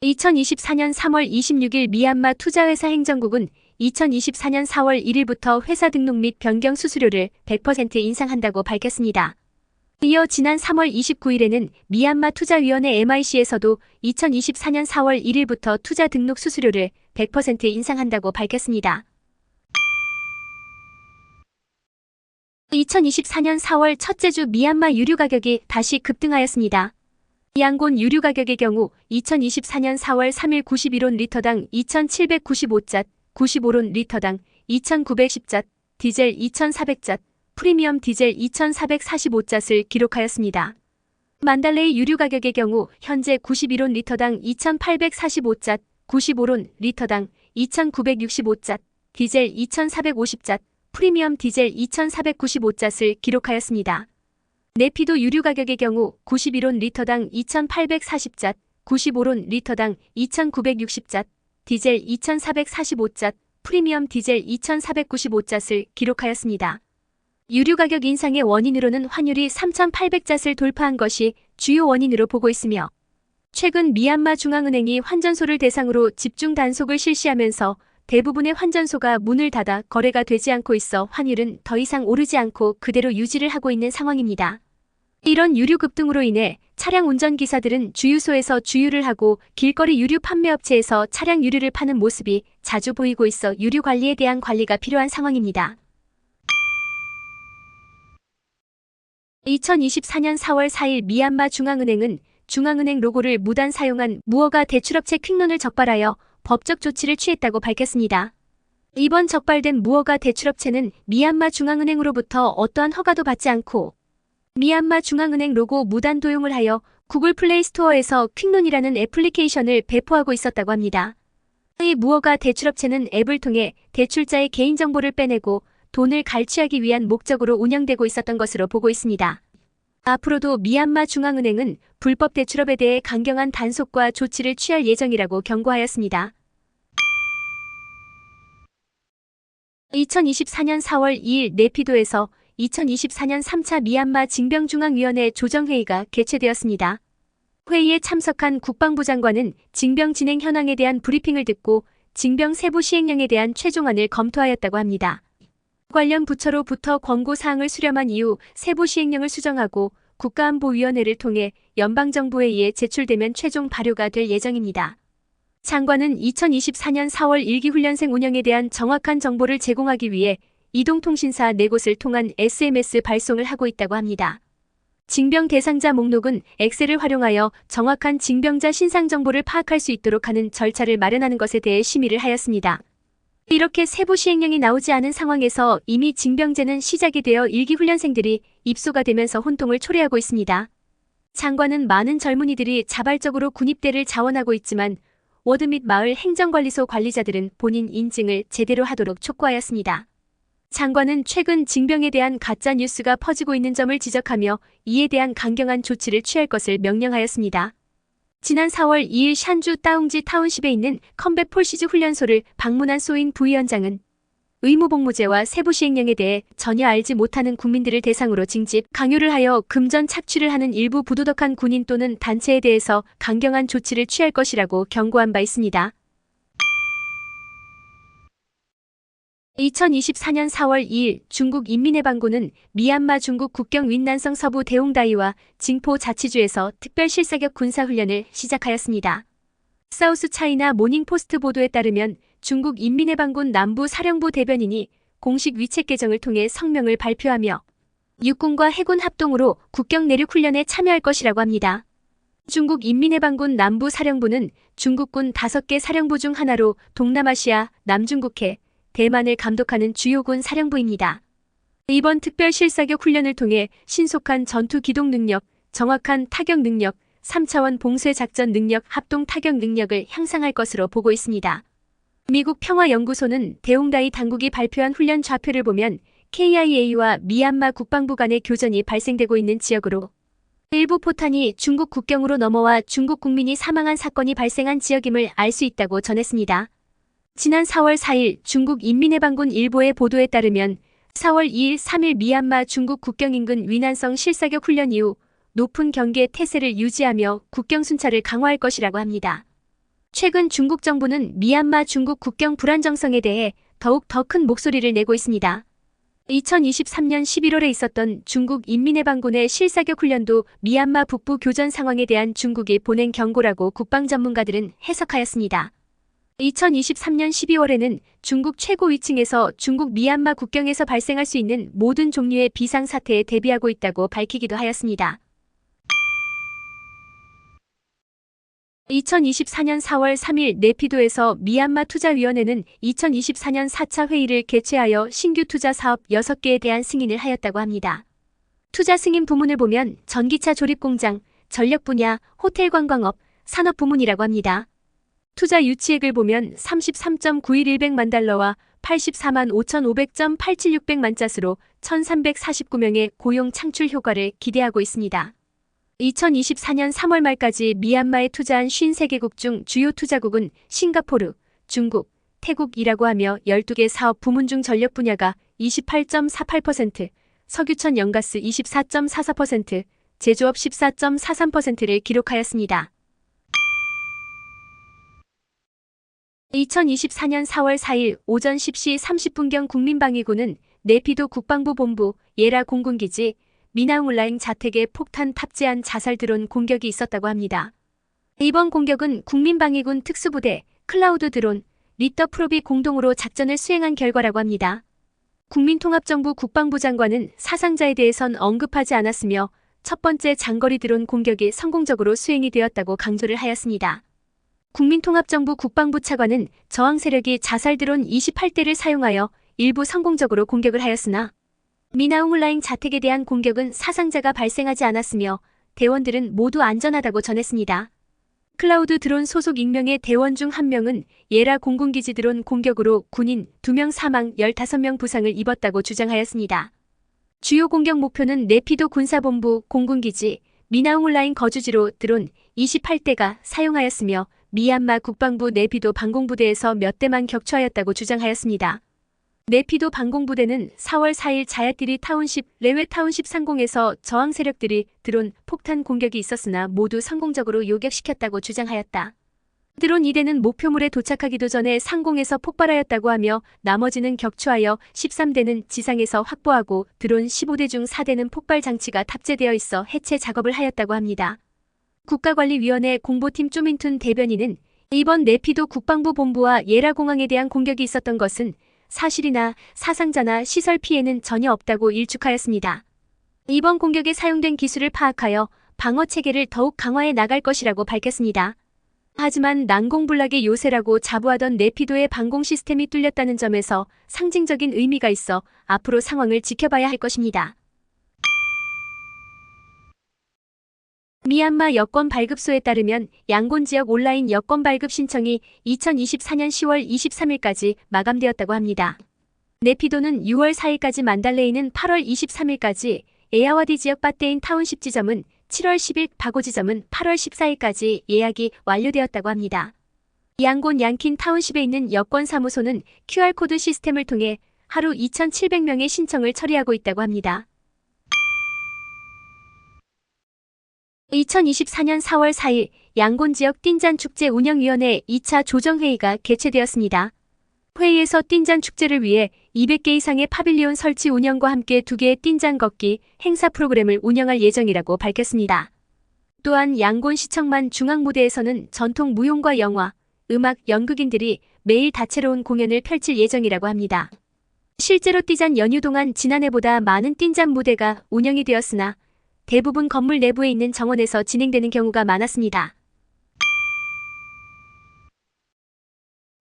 2024년 3월 26일 미얀마 투자회사 행정국은 2024년 4월 1일부터 회사 등록 및 변경 수수료를 100% 인상한다고 밝혔습니다. 이어 지난 3월 29일에는 미얀마 투자위원회 MIC에서도 2024년 4월 1일부터 투자 등록 수수료를 100% 인상한다고 밝혔습니다. 2024년 4월 첫째 주 미얀마 유류 가격이 다시 급등하였습니다. 양곤 유류 가격의 경우 2024년 4월 3일 91온 리터당 2,795잣, 95론 리터당 2,910잣, 디젤 2,400잣, 프리미엄 디젤 2,445잣을 기록하였습니다. 만달레이 유류 가격의 경우 현재 91온 리터당 2,845잣, 95론 리터당 2,965잣, 디젤 2,450잣, 프리미엄 디젤 2,495잣을 기록하였습니다. 네피도 유류 가격의 경우 91온 리터당 2,840잣, 95론 리터당 2,960잣, 디젤 2,445잣, 프리미엄 디젤 2,495잣을 기록하였습니다. 유류 가격 인상의 원인으로는 환율이 3,800잣을 돌파한 것이 주요 원인으로 보고 있으며, 최근 미얀마 중앙은행이 환전소를 대상으로 집중 단속을 실시하면서 대부분의 환전소가 문을 닫아 거래가 되지 않고 있어 환율은 더 이상 오르지 않고 그대로 유지를 하고 있는 상황입니다. 이런 유류 급등으로 인해 차량 운전기사들은 주유소에서 주유를 하고 길거리 유류 판매업체에서 차량 유류를 파는 모습이 자주 보이고 있어 유류 관리에 대한 관리가 필요한 상황입니다. 2024년 4월 4일 미얀마 중앙은행은 중앙은행 로고를 무단 사용한 무허가 대출업체 퀵론을 적발하여 법적 조치를 취했다고 밝혔습니다. 이번 적발된 무허가 대출업체는 미얀마 중앙은행으로부터 어떠한 허가도 받지 않고 미얀마 중앙은행 로고 무단 도용을 하여 구글 플레이 스토어에서 퀵론이라는 애플리케이션을 배포하고 있었다고 합니다. 이 무허가 대출업체는 앱을 통해 대출자의 개인정보를 빼내고 돈을 갈취하기 위한 목적으로 운영되고 있었던 것으로 보고 있습니다. 앞으로도 미얀마 중앙은행은 불법 대출업에 대해 강경한 단속과 조치를 취할 예정이라고 경고하였습니다. 2024년 4월 2일 네피도에서 2024년 3차 미얀마 징병중앙위원회 조정회의가 개최되었습니다. 회의에 참석한 국방부 장관은 징병 진행 현황에 대한 브리핑을 듣고 징병 세부 시행령에 대한 최종안을 검토하였다고 합니다. 관련 부처로부터 권고사항을 수렴한 이후 세부 시행령을 수정하고 국가안보위원회를 통해 연방정부회의에 제출되면 최종 발효가 될 예정입니다. 장관은 2024년 4월 1기 훈련생 운영에 대한 정확한 정보를 제공하기 위해 이동통신사 4곳을 통한 SMS 발송을 하고 있다고 합니다. 징병 대상자 목록은 엑셀을 활용하여 정확한 징병자 신상 정보를 파악할 수 있도록 하는 절차를 마련하는 것에 대해 심의를 하였습니다. 이렇게 세부 시행령이 나오지 않은 상황에서 이미 징병제는 시작이 되어 1기 훈련생들이 입소가 되면서 혼동을 초래하고 있습니다. 장관은 많은 젊은이들이 자발적으로 군입대를 자원하고 있지만 워드 및 마을 행정관리소 관리자들은 본인 인증을 제대로 하도록 촉구하였습니다. 장관은 최근 징병에 대한 가짜 뉴스가 퍼지고 있는 점을 지적하며 이에 대한 강경한 조치를 취할 것을 명령하였습니다. 지난 4월 2일 샨주 따웅지 타운십에 있는 컴뱃 폴시즈 훈련소를 방문한 소인 부위원장은 의무복무제와 세부 시행령에 대해 전혀 알지 못하는 국민들을 대상으로 징집, 강요를 하여 금전 착취를 하는 일부 부도덕한 군인 또는 단체에 대해서 강경한 조치를 취할 것이라고 경고한 바 있습니다. 2024년 4월 2일 중국 인민해방군은 미얀마 중국 국경 윈난성 서부 대웅다이와 징포 자치주에서 특별 실사격 군사훈련을 시작하였습니다. 사우스 차이나 모닝포스트 보도에 따르면 중국 인민해방군 남부 사령부 대변인이 공식 위챗 계정을 통해 성명을 발표하며 육군과 해군 합동으로 국경 내륙 훈련에 참여할 것이라고 합니다. 중국 인민해방군 남부 사령부는 중국군 5개 사령부 중 하나로 동남아시아, 남중국해, 대만을 감독하는 주요군 사령부입니다. 이번 특별 실사격 훈련을 통해 신속한 전투 기동 능력, 정확한 타격 능력, 3차원 봉쇄 작전 능력, 합동 타격 능력을 향상할 것으로 보고 있습니다. 미국 평화연구소는 대웅다이 당국이 발표한 훈련 좌표를 보면 KIA와 미얀마 국방부 간의 교전이 발생되고 있는 지역으로 일부 포탄이 중국 국경으로 넘어와 중국 국민이 사망한 사건이 발생한 지역임을 알 수 있다고 전했습니다. 지난 4월 4일 중국 인민해방군 일보의 보도에 따르면 4월 2일 3일 미얀마 중국 국경 인근 위난성 실사격 훈련 이후 높은 경계 태세를 유지하며 국경 순찰을 강화할 것이라고 합니다. 최근 중국 정부는 미얀마 중국 국경 불안정성에 대해 더욱 더 큰 목소리를 내고 있습니다. 2023년 11월에 있었던 중국 인민해방군의 실사격 훈련도 미얀마 북부 교전 상황에 대한 중국이 보낸 경고라고 국방 전문가들은 해석하였습니다. 2023년 12월에는 중국 최고 위층에서 중국 미얀마 국경에서 발생할 수 있는 모든 종류의 비상사태에 대비하고 있다고 밝히기도 하였습니다. 2024년 4월 3일 네피도에서 미얀마 투자위원회는 2024년 4차 회의를 개최하여 신규 투자 사업 6개에 대한 승인을 하였다고 합니다. 투자 승인 부문을 보면 전기차 조립 공장, 전력 분야, 호텔 관광업, 산업 부문이라고 합니다. 투자 유치액을 보면 33.91100만 달러와 84만 5500.87600만 짜스로 1349명의 고용 창출 효과를 기대하고 있습니다. 2024년 3월 말까지 미얀마에 투자한 53개국 중 주요 투자국은 싱가포르, 중국, 태국이라고 하며 12개 사업 부문 중 전력 분야가 28.48%, 석유천 연가스 24.44%, 제조업 14.43%를 기록하였습니다. 2024년 4월 4일 오전 10시 30분경 국민방위군은 네피도 국방부 본부 예라 공군기지 미나웅울라잉 자택에 폭탄 탑재한 자살 드론 공격이 있었다고 합니다. 이번 공격은 국민방위군 특수부대, 클라우드 드론, 리더 프로비 공동으로 작전을 수행한 결과라고 합니다. 국민통합정부 국방부 장관은 사상자에 대해선 언급하지 않았으며 첫 번째 장거리 드론 공격이 성공적으로 수행이 되었다고 강조를 하였습니다. 국민통합정부 국방부 차관은 저항 세력이 자살 드론 28대를 사용하여 일부 성공적으로 공격을 하였으나 미나웅울라잉 자택에 대한 공격은 사상자가 발생하지 않았으며 대원들은 모두 안전하다고 전했습니다. 클라우드 드론 소속 익명의 대원 중 1명은 예라 공군기지 드론 공격으로 군인 2명 사망 15명 부상을 입었다고 주장하였습니다. 주요 공격 목표는 네피도 군사본부 공군기지 미나웅울라잉 거주지로 드론 28대가 사용하였으며 미얀마 국방부 네피도 방공부대에서 몇 대만 격추하였다고 주장하였습니다. 네피도 방공부대는 4월 4일 자야띠리 타운십 레웨 타운십 상공에서 저항 세력들이 드론 폭탄 공격이 있었으나 모두 성공적으로 요격시켰다고 주장하였다. 드론 2대는 목표물에 도착하기도 전에 상공에서 폭발하였다고 하며 나머지는 격추하여 13대는 지상에서 확보하고 드론 15대 중 4대는 폭발 장치가 탑재되어 있어 해체 작업을 하였다고 합니다. 국가관리위원회 공보팀 쪼민툰 대변인은 이번 네피도 국방부 본부와 예라 공항에 대한 공격이 있었던 것은 사실이나 사상자나 시설 피해는 전혀 없다고 일축하였습니다. 이번 공격에 사용된 기술을 파악하여 방어 체계를 더욱 강화해 나갈 것이라고 밝혔습니다. 하지만 난공불락의 요새라고 자부하던 네피도의 방공 시스템이 뚫렸다는 점에서 상징적인 의미가 있어 앞으로 상황을 지켜봐야 할 것입니다. 미얀마 여권 발급소에 따르면 양곤 지역 온라인 여권 발급 신청이 2024년 10월 23일까지 마감되었다고 합니다. 네피도는 6월 4일까지 만달레이는 8월 23일까지, 에야와디 지역 바테인 타운십 지점은 7월 10일, 바고 지점은 8월 14일까지 예약이 완료되었다고 합니다. 양곤 양킨 타운십에 있는 여권 사무소는 QR코드 시스템을 통해 하루 2,700명의 신청을 처리하고 있다고 합니다. 2024년 4월 4일 양곤 지역 띵잔 축제 운영위원회 2차 조정회의가 개최되었습니다. 회의에서 띵잔 축제를 위해 200개 이상의 파빌리온 설치 운영과 함께 2개의 띵잔 걷기 행사 프로그램을 운영할 예정이라고 밝혔습니다. 또한 양곤 시청만 중앙무대에서는 전통 무용과 영화, 음악, 연극인들이 매일 다채로운 공연을 펼칠 예정이라고 합니다. 실제로 띵잔 연휴 동안 지난해보다 많은 띵잔 무대가 운영이 되었으나 대부분 건물 내부에 있는 정원에서 진행되는 경우가 많았습니다.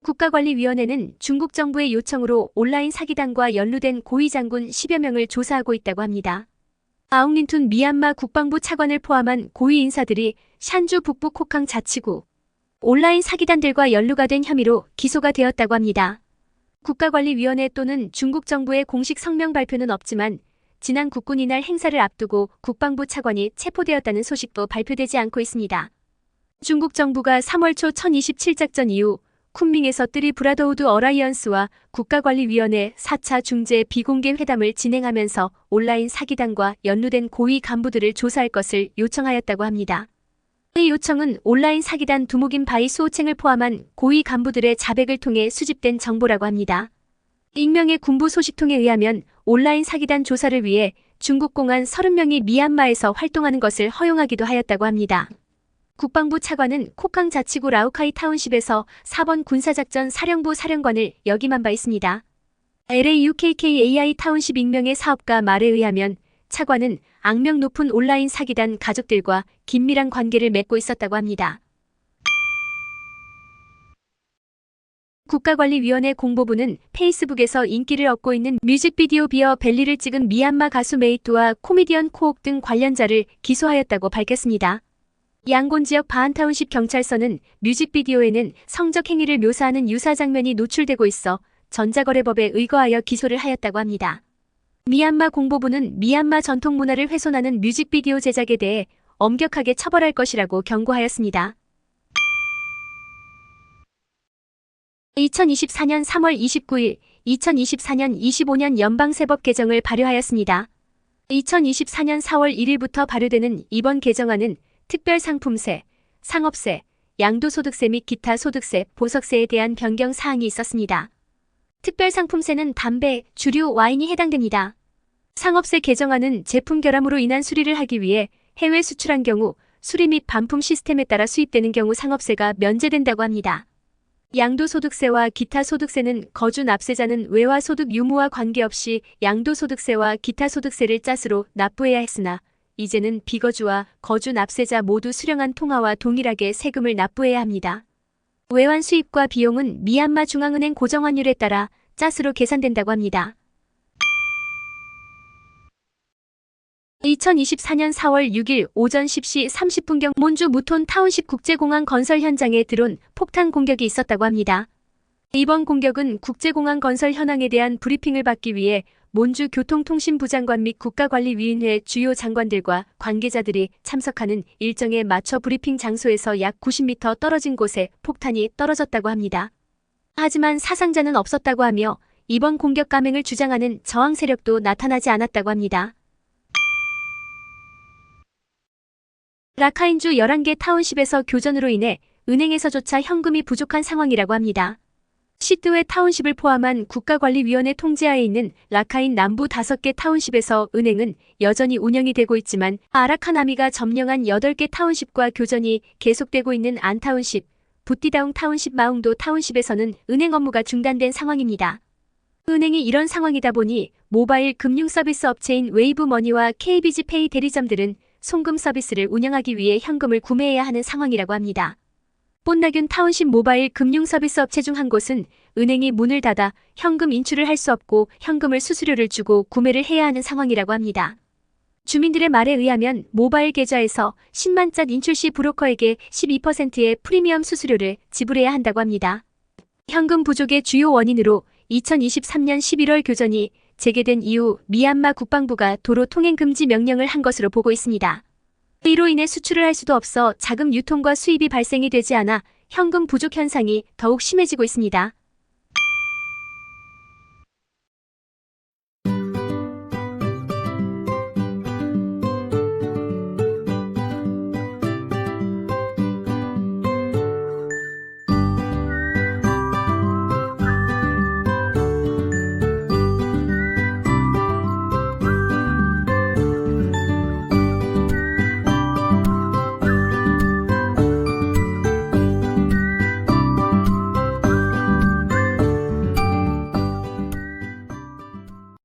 국가관리위원회는 중국 정부의 요청으로 온라인 사기단과 연루된 고위장군 10여 명을 조사하고 있다고 합니다. 아웅린툰 미얀마 국방부 차관을 포함한 고위 인사들이 샨주 북부 코캉 자치구 온라인 사기단들과 연루가 된 혐의로 기소가 되었다고 합니다. 국가관리위원회 또는 중국 정부의 공식 성명 발표는 없지만 지난 국군이날 행사를 앞두고 국방부 차관이 체포되었다는 소식도 발표되지 않고 있습니다. 중국 정부가 3월 초 1027작전 이후 쿤밍에서 뜨리 브라더우드 어라이언스와 국가관리위원회 4차 중재 비공개 회담을 진행하면서 온라인 사기단과 연루된 고위 간부들을 조사할 것을 요청하였다고 합니다. 이 요청은 온라인 사기단 두목인 바이 수호칭을 포함한 고위 간부들의 자백을 통해 수집된 정보라고 합니다. 익명의 군부 소식통에 의하면 온라인 사기단 조사를 위해 중국 공안 30명이 미얀마에서 활동하는 것을 허용하기도 하였다고 합니다. 국방부 차관은 코캉 자치구 라우카이 타운십에서 4번 군사작전 사령부 사령관을 역임한 바 있습니다. LAUKKAI 타운십 익명의 사업가 말에 의하면 차관은 악명 높은 온라인 사기단 가족들과 긴밀한 관계를 맺고 있었다고 합니다. 국가관리위원회 공보부는 페이스북에서 인기를 얻고 있는 뮤직비디오 비어 벨리를 찍은 미얀마 가수 메이트와 코미디언 코옥 등 관련자를 기소하였다고 밝혔습니다. 양곤 지역 바한타운십 경찰서는 뮤직비디오에는 성적 행위를 묘사하는 유사 장면이 노출되고 있어 전자거래법에 의거하여 기소를 하였다고 합니다. 미얀마 공보부는 미얀마 전통 문화를 훼손하는 뮤직비디오 제작에 대해 엄격하게 처벌할 것이라고 경고하였습니다. 2024년 3월 29일, 2024년 25년 연방세법 개정을 발효하였습니다. 2024년 4월 1일부터 발효되는 이번 개정안은 특별상품세, 상업세, 양도소득세 및 기타 소득세, 보석세에 대한 변경 사항이 있었습니다. 특별상품세는 담배, 주류, 와인이 해당됩니다. 상업세 개정안은 제품 결함으로 인한 수리를 하기 위해 해외 수출한 경우 수리 및 반품 시스템에 따라 수입되는 경우 상업세가 면제된다고 합니다. 양도소득세와 기타 소득세는 거주 납세자는 외화 소득 유무와 관계없이 양도소득세와 기타 소득세를 짰으로 납부해야 했으나 이제는 비거주와 거주 납세자 모두 수령한 통화와 동일하게 세금을 납부해야 합니다. 외환 수입과 비용은 미얀마 중앙은행 고정환율에 따라 짰으로 계산된다고 합니다. 2024년 4월 6일 오전 10시 30분경 몬주 무톤 타운십 국제공항 건설 현장에 드론 폭탄 공격이 있었다고 합니다. 이번 공격은 국제공항 건설 현황에 대한 브리핑을 받기 위해 몬주 교통통신부 장관 및 국가관리위원회 주요 장관들과 관계자들이 참석하는 일정에 맞춰 브리핑 장소에서 약 90m 떨어진 곳에 폭탄이 떨어졌다고 합니다. 하지만 사상자는 없었다고 하며 이번 공격 감행을 주장하는 저항 세력도 나타나지 않았다고 합니다. 라카인주 11개 타운십에서 교전으로 인해 은행에서조차 현금이 부족한 상황이라고 합니다. 시드웨 타운십을 포함한 국가관리위원회 통제하에 있는 라카인 남부 5개 타운십에서 은행은 여전히 운영이 되고 있지만 아라카나미가 점령한 8개 타운십과 교전이 계속되고 있는 안 타운십, 부띠다웅 타운십, 마웅도 타운십에서는 은행 업무가 중단된 상황입니다. 은행이 이런 상황이다 보니 모바일 금융 서비스 업체인 웨이브머니와 KBG페이 대리점들은 송금 서비스를 운영하기 위해 현금을 구매해야 하는 상황이라고 합니다. 뽐나균 타운십 모바일 금융 서비스 업체 중 한 곳은 은행이 문을 닫아 현금 인출을 할 수 없고 현금을 수수료를 주고 구매를 해야 하는 상황이라고 합니다. 주민들의 말에 의하면 모바일 계좌에서 10만짜 인출 시 브로커에게 12%의 프리미엄 수수료를 지불해야 한다고 합니다. 현금 부족의 주요 원인으로 2023년 11월 교전이 재개된 이후 미얀마 국방부가 도로 통행 금지 명령을 한 것으로 보고 있습니다. 이로 인해 수출을 할 수도 없어 자금 유통과 수입이 발생이 되지 않아 현금 부족 현상이 더욱 심해지고 있습니다.